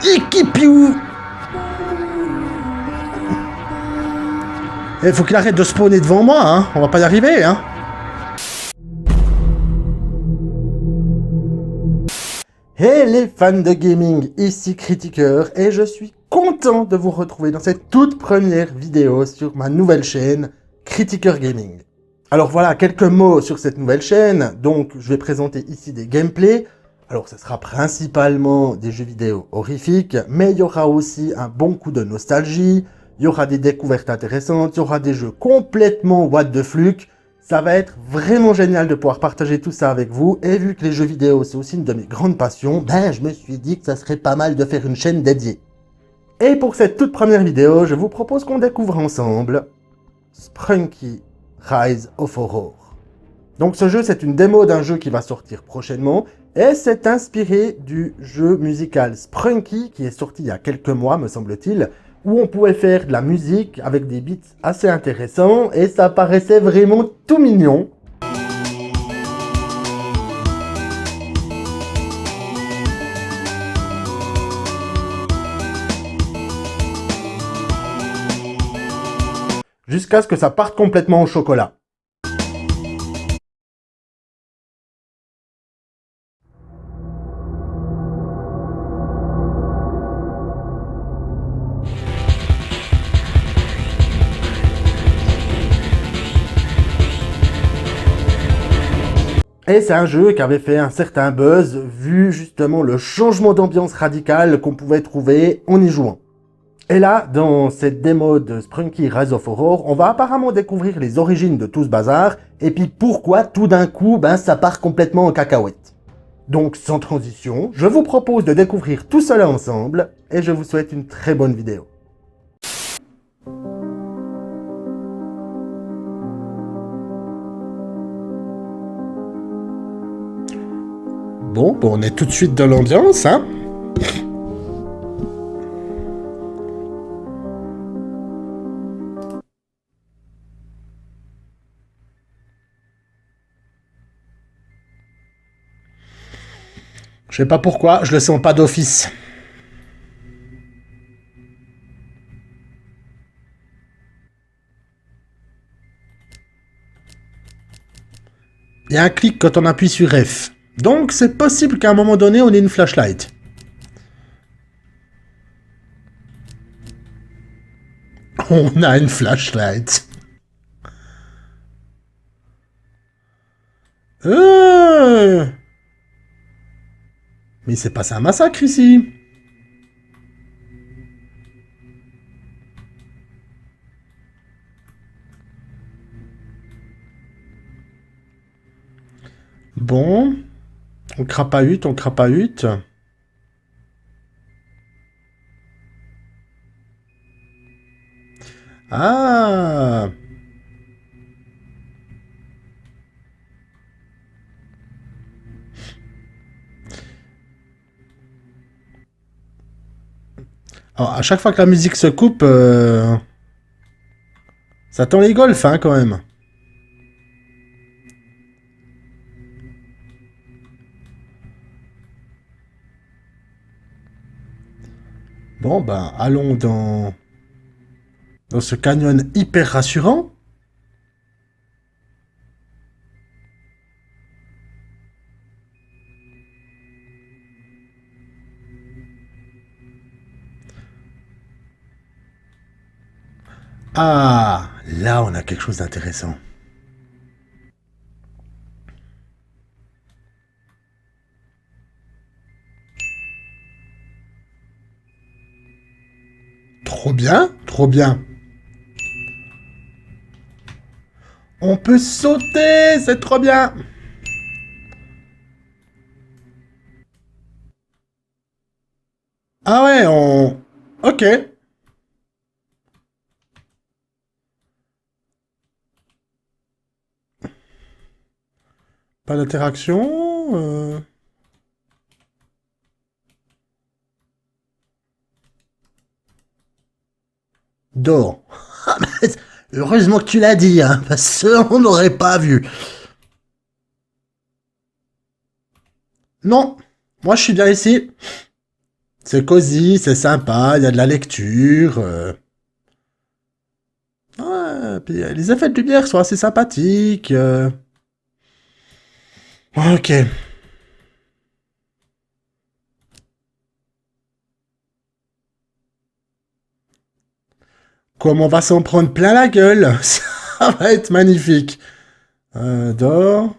Ikipiou. Il faut qu'il arrête de spawner devant moi, hein. On va pas y arriver, hein. Hey les fans de gaming, ici Critiqueur et je suis content de vous retrouver dans cette toute première vidéo sur ma nouvelle chaîne Critiqueur Gaming. Alors voilà, quelques mots sur cette nouvelle chaîne. Donc je vais présenter ici des gameplays. Alors ce sera principalement des jeux vidéo horrifiques, mais il y aura aussi un bon coup de nostalgie, il y aura des découvertes intéressantes, il y aura des jeux complètement what the fluke. Ça va être vraiment génial de pouvoir partager tout ça avec vous. Et vu que les jeux vidéo, c'est aussi une de mes grandes passions, ben je me suis dit que ça serait pas mal de faire une chaîne dédiée. Et pour cette toute première vidéo, je vous propose qu'on découvre ensemble Sprunky Rise of Horror. Donc ce jeu, c'est une démo d'un jeu qui va sortir prochainement. Et c'est inspiré du jeu musical Sprunky qui est sorti il y a quelques mois, me semble-t-il, où on pouvait faire de la musique avec des beats assez intéressants et ça paraissait vraiment tout mignon. Jusqu'à ce que ça parte complètement au chocolat. Et c'est un jeu qui avait fait un certain buzz, vu justement le changement d'ambiance radical qu'on pouvait trouver en y jouant. Et là, dans cette démo de Sprunky Rise of Horror, on va apparemment découvrir les origines de tout ce bazar, et puis pourquoi tout d'un coup, ça part complètement en cacahuète. Donc sans transition, je vous propose de découvrir tout cela ensemble, et je vous souhaite une très bonne vidéo. Bon, on est tout de suite dans l'ambiance, hein. Je sais pas pourquoi, je le sens pas d'office. Il y a un clic quand on appuie sur F. Donc c'est possible qu'à un moment donné, on ait une flashlight. On a une flashlight. Mais il s'est passé un massacre ici. Bon. On crapahute, on crapahute. Ah. Alors, à chaque fois que la musique se coupe, ça tend les golfs, hein, quand même. Bon, allons dans ce canyon hyper rassurant. Ah, là, on a quelque chose d'intéressant. Trop bien, trop bien. On peut sauter, c'est trop bien. Ah ouais, Ok. Pas d'interaction. Dors. Heureusement que tu l'as dit, hein, parce qu'on n'aurait pas vu. Non, moi je suis bien ici. C'est cosy, c'est sympa, il y a de la lecture. Ouais, puis les effets de lumière sont assez sympathiques. Ok. Comme on va s'en prendre plein la gueule. Ça va être magnifique. D'or.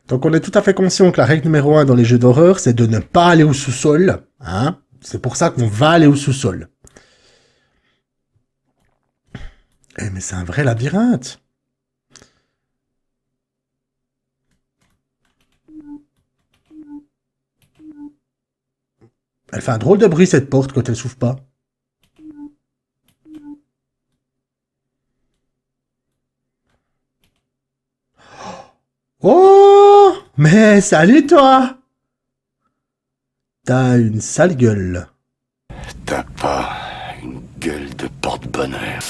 Donc on est tout à fait conscient que la règle numéro 1 dans les jeux d'horreur, c'est de ne pas aller au sous-sol. Hein, c'est pour ça qu'on va aller au sous-sol. Eh mais c'est un vrai labyrinthe. Elle fait un drôle de bruit cette porte quand elle s'ouvre pas. Oh, mais salut toi. T'as une sale gueule. T'as pas une gueule de porte-bonheur.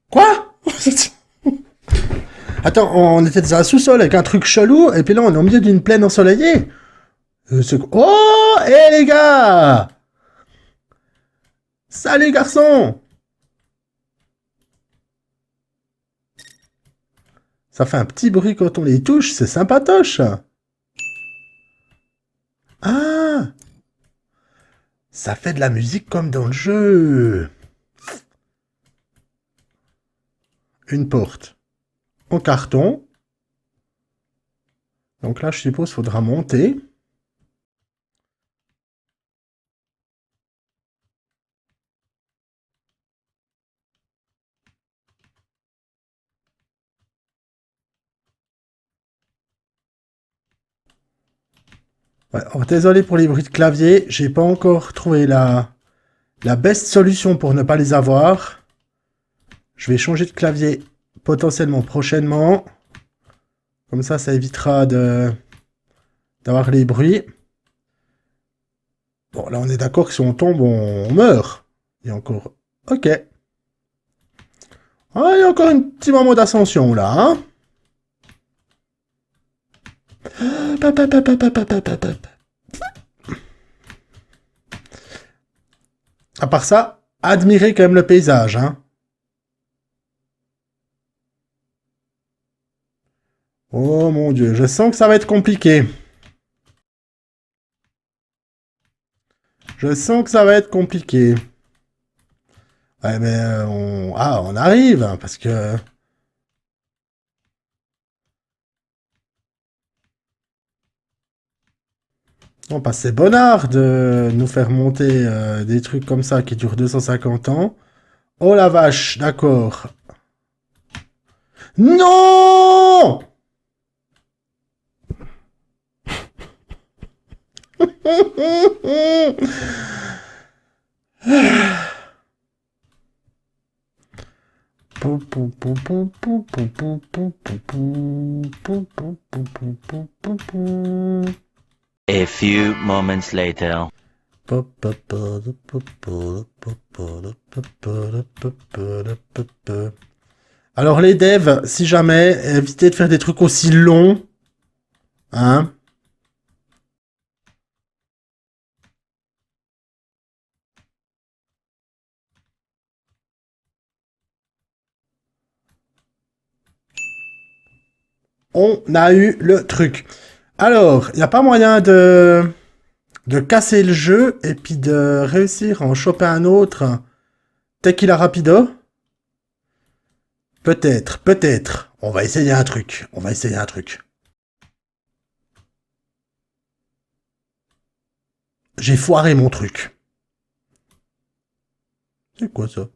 Quoi? Attends, on était dans un sous-sol avec un truc chelou, et puis là on est au milieu d'une plaine ensoleillée. Oh, hé les gars! Salut garçon! Ça fait un petit bruit quand on les touche, c'est sympatoche. Ah! Ça fait de la musique comme dans le jeu. Une porte en carton. Donc là, je suppose, faudra monter. Ouais, oh, désolé pour les bruits de clavier, j'ai pas encore trouvé la best solution pour ne pas les avoir. Je vais changer de clavier potentiellement prochainement. Comme ça évitera d'avoir les bruits. Bon, là, on est d'accord que si on tombe, on meurt. Il y a encore... Ok. Ah, il y a encore un petit moment d'ascension, là, hein. Hop, hop, hop, hop, hop, hop, hop, hop. À part ça, admirez quand même le paysage, hein. Oh mon dieu, je sens que ça va être compliqué. Je sens que ça va être compliqué. Ouais, mais on arrive, hein, parce que... Non, parce que c'est bonnard de nous faire monter des trucs comme ça qui durent 250 ans. Oh la vache, d'accord. Non! A few moments later. Alors les devs, si jamais, évitez de faire des trucs aussi longs. Hein? On a eu le truc. Alors, il n'y a pas moyen de casser le jeu et puis de réussir à en choper un autre tequila rapido? Peut-être, peut-être. On va essayer un truc. On va essayer un truc. J'ai foiré mon truc. C'est quoi ça?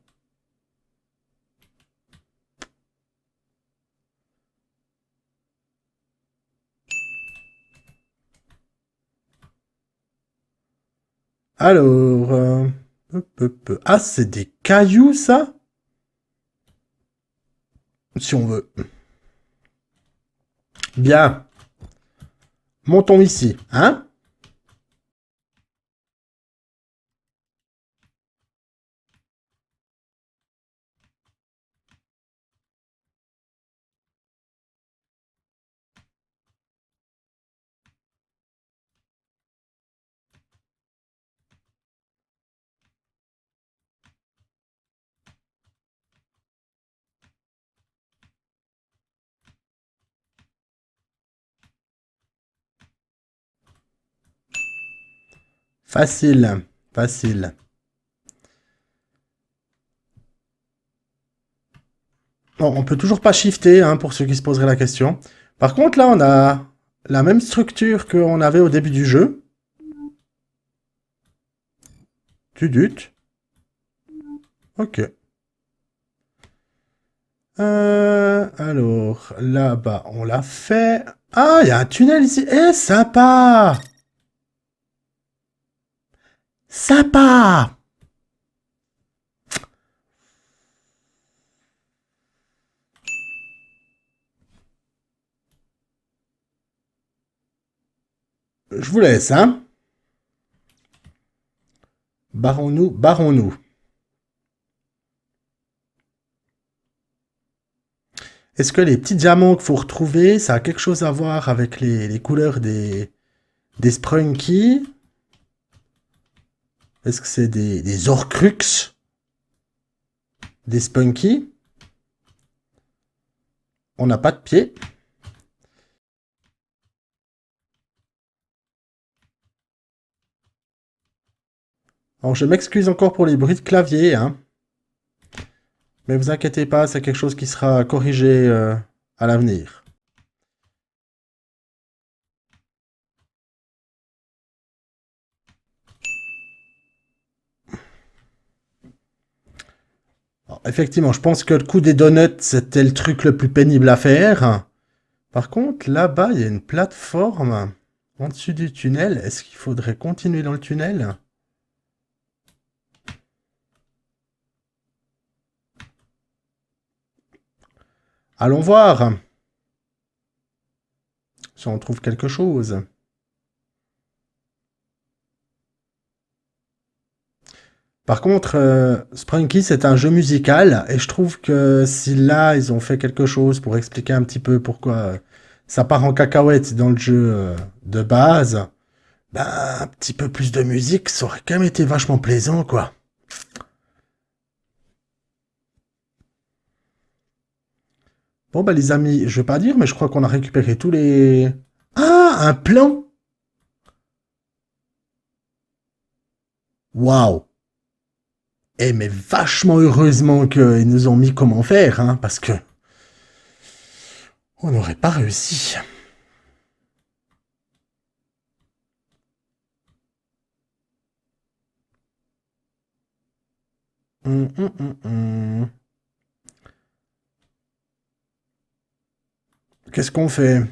Alors... Ah, c'est des cailloux, ça? Si on veut. Bien. Montons ici, hein? Facile. Facile. Bon, on peut toujours pas shifter, hein, pour ceux qui se poseraient la question. Par contre, là, on a la même structure qu'on avait au début du jeu. Tu doutes. Ok. Alors, là-bas, on l'a fait. Ah, il y a un tunnel ici. Eh, sympa! Sympa! Je vous laisse, hein? Barrons-nous, barrons-nous. Est-ce que les petits diamants qu'il faut retrouver, ça a quelque chose à voir avec les couleurs des Sprunky? Est-ce que c'est des Horcrux? Des Spunky? On n'a pas de pied. Alors, je m'excuse encore pour les bruits de clavier, hein. Mais vous inquiétez pas, c'est quelque chose qui sera corrigé à l'avenir. Alors, effectivement, je pense que le coup des donuts, c'était le truc le plus pénible à faire. Par contre, là-bas, il y a une plateforme en dessus du tunnel. Est-ce qu'il faudrait continuer dans le tunnel? Allons voir si on trouve quelque chose. Par contre, Sprunky, c'est un jeu musical, et je trouve que si là, ils ont fait quelque chose pour expliquer un petit peu pourquoi ça part en cacahuète dans le jeu de base, ben, un petit peu plus de musique, ça aurait quand même été vachement plaisant, quoi. Bon, bah les amis, je vais pas dire, mais je crois qu'on a récupéré tous les... Ah, un plan! Waouh! Eh, mais vachement heureusement qu'ils nous ont mis comment faire, hein, parce que on n'aurait pas réussi. Hum, hum, hum, hum. Qu'est-ce qu'on fait?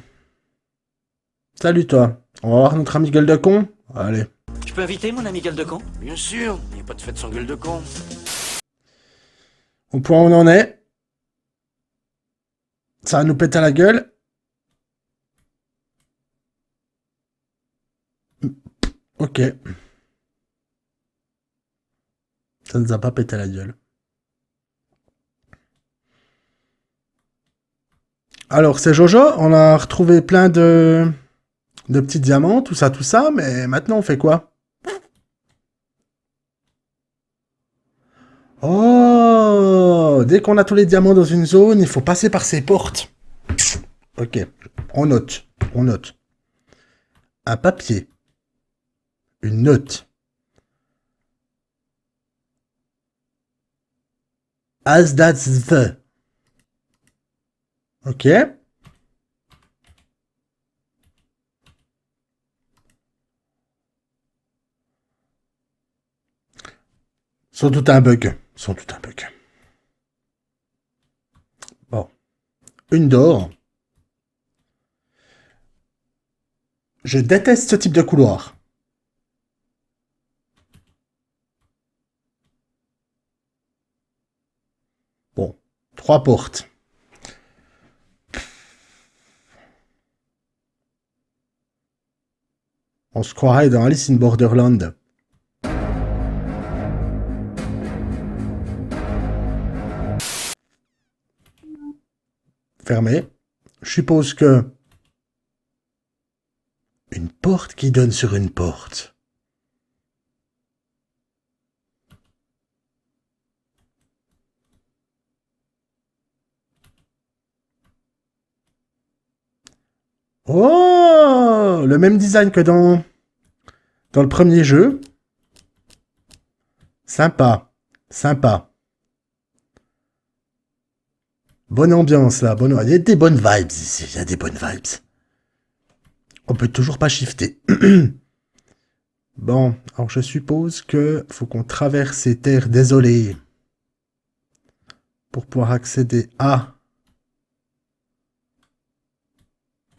Salut toi. On va voir notre ami gueule de con? Allez. Je peux inviter mon ami gueule de con? Bien sûr, il n'y a pas de fête sans gueule de con. Au point où on en est. Ça va nous péter à la gueule. Ok. Ça nous a pas pété à la gueule. Alors, c'est Jojo. On a retrouvé plein de petits diamants, tout ça, mais maintenant on fait quoi? Oh! Dès qu'on a tous les diamants dans une zone, il faut passer par ces portes. Ok. On note. On note. Un papier. Une note. As that's the. Ok. Sans doute un bug. Sans doute un bug. Bon. Une d'or. Je déteste ce type de couloir. Bon. 3 portes. On se croirait dans Alice in Borderland. Fermé. Je suppose que... Une porte qui donne sur une porte. Oh! Le même design que dans le premier jeu. Sympa. Sympa. Bonne ambiance là. Il y a des bonnes vibes ici. Il y a des bonnes vibes. On peut toujours pas shifter. Bon, alors je suppose que faut qu'on traverse ces terres désolées pour pouvoir accéder à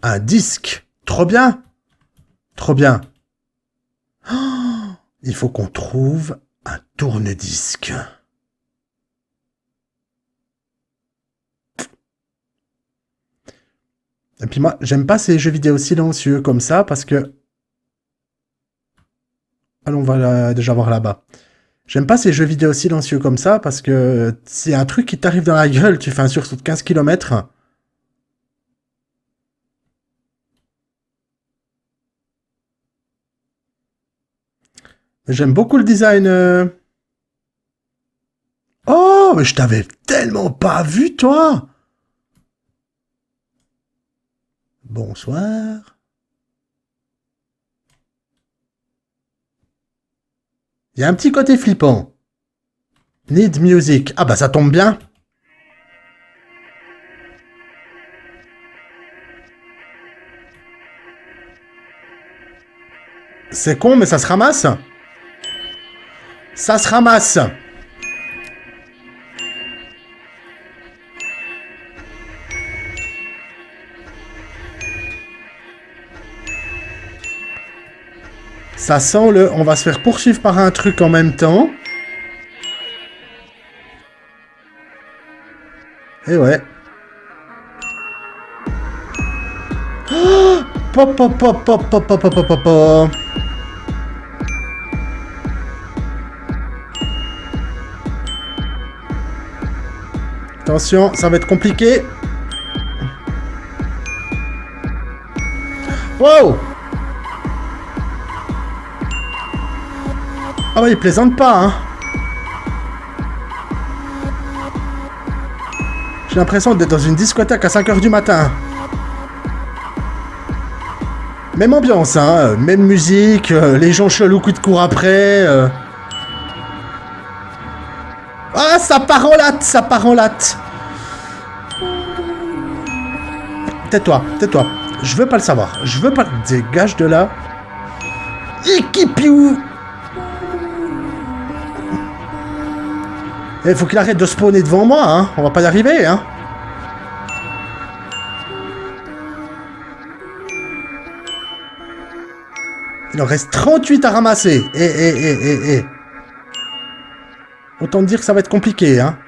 un disque. Trop bien. Trop bien. Oh, il faut qu'on trouve un tourne-disque. Et puis moi, j'aime pas ces jeux vidéo silencieux comme ça parce que... Allons, on va déjà voir là-bas. J'aime pas ces jeux vidéo silencieux comme ça parce que c'est un truc qui t'arrive dans la gueule, tu fais un sursaut de 15 km. J'aime beaucoup le design. Oh, mais je t'avais tellement pas vu, toi. Bonsoir. Il y a un petit côté flippant. Need music. Ah bah ça tombe bien. C'est con, mais ça se ramasse. Ça se ramasse. Ça sent le... On va se faire poursuivre par un truc en même temps. Et ouais. Oh, pop, pop, pop, pop, pop, pop, pop, pop, pop. Attention, ça va être compliqué. Wow! Ah ouais, il plaisante pas, hein. J'ai l'impression d'être dans une discothèque à 5h du matin. Même ambiance, hein. Même musique, les gens chelous qui te courent après. Ah, ça part en latte, ça part en latte. Tais-toi, tais-toi. Je veux pas le savoir. Je veux pas... Dégage de là. Ikipiou. Il faut qu'il arrête de spawner devant moi, hein. On va pas y arriver, hein. Il en reste 38 à ramasser. Autant dire que ça va être compliqué, hein.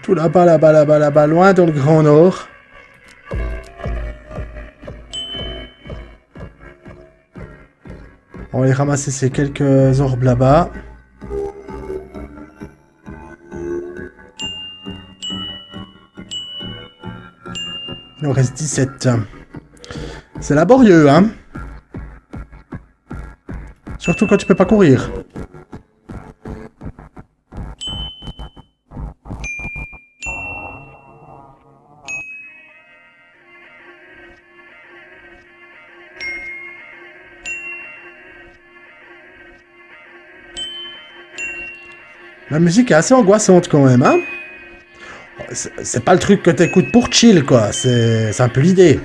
Tout là-bas, là-bas, là-bas, là-bas, loin dans le Grand Nord. On va aller ramasser ces quelques orbes là-bas. Il en reste 17. C'est laborieux, hein. Surtout quand tu peux pas courir. La musique est assez angoissante quand même, hein. C'est pas le truc que t'écoutes pour chill, quoi. C'est un peu l'idée.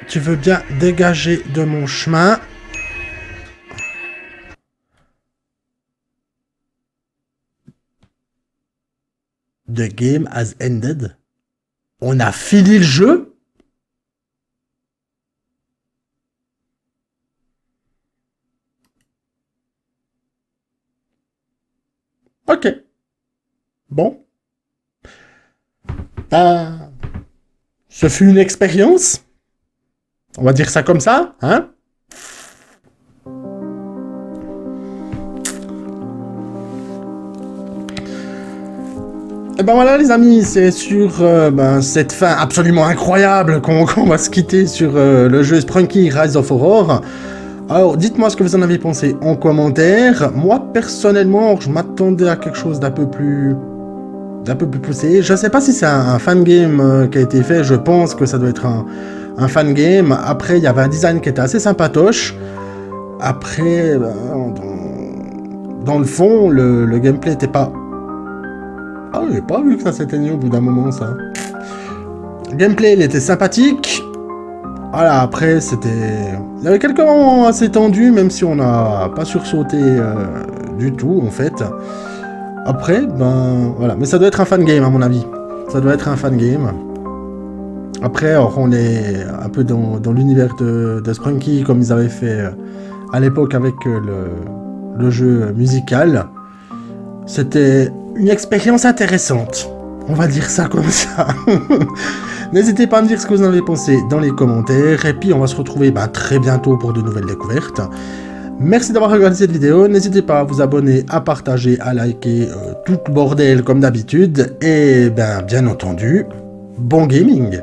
Tu veux bien dégager de mon chemin. The game has ended. On a fini le jeu? Ok. Bon. Ce fut une expérience. On va dire ça comme ça, hein? Et ben voilà les amis, c'est sur cette fin absolument incroyable qu'on va se quitter sur le jeu Sprunky Rise of Aurora. Alors dites-moi ce que vous en avez pensé en commentaire. Moi personnellement, je m'attendais à quelque chose d'un peu plus d'un peu plus poussé. Je sais pas si c'est un fan game qui a été fait, je pense que ça doit être un fan game. Après, il y avait un design qui était assez sympatoche. Après, dans le fond, le gameplay était pas... Ah, j'ai pas vu que ça s'éteignait au bout d'un moment, ça. Le gameplay, il était sympathique. Voilà, après, c'était... Il y avait quelques moments assez tendus, même si on n'a pas sursauté du tout, en fait. Après, ben... Voilà, mais ça doit être un fan game, à mon avis. Ça doit être un fan game. Après, alors, on est un peu dans l'univers de Sprunky, comme ils avaient fait à l'époque avec le jeu musical. C'était une expérience intéressante. On va dire ça comme ça. N'hésitez pas à me dire ce que vous en avez pensé dans les commentaires. Et puis, on va se retrouver très bientôt pour de nouvelles découvertes. Merci d'avoir regardé cette vidéo. N'hésitez pas à vous abonner, à partager, à liker, tout le bordel comme d'habitude. Et bien entendu, bon gaming!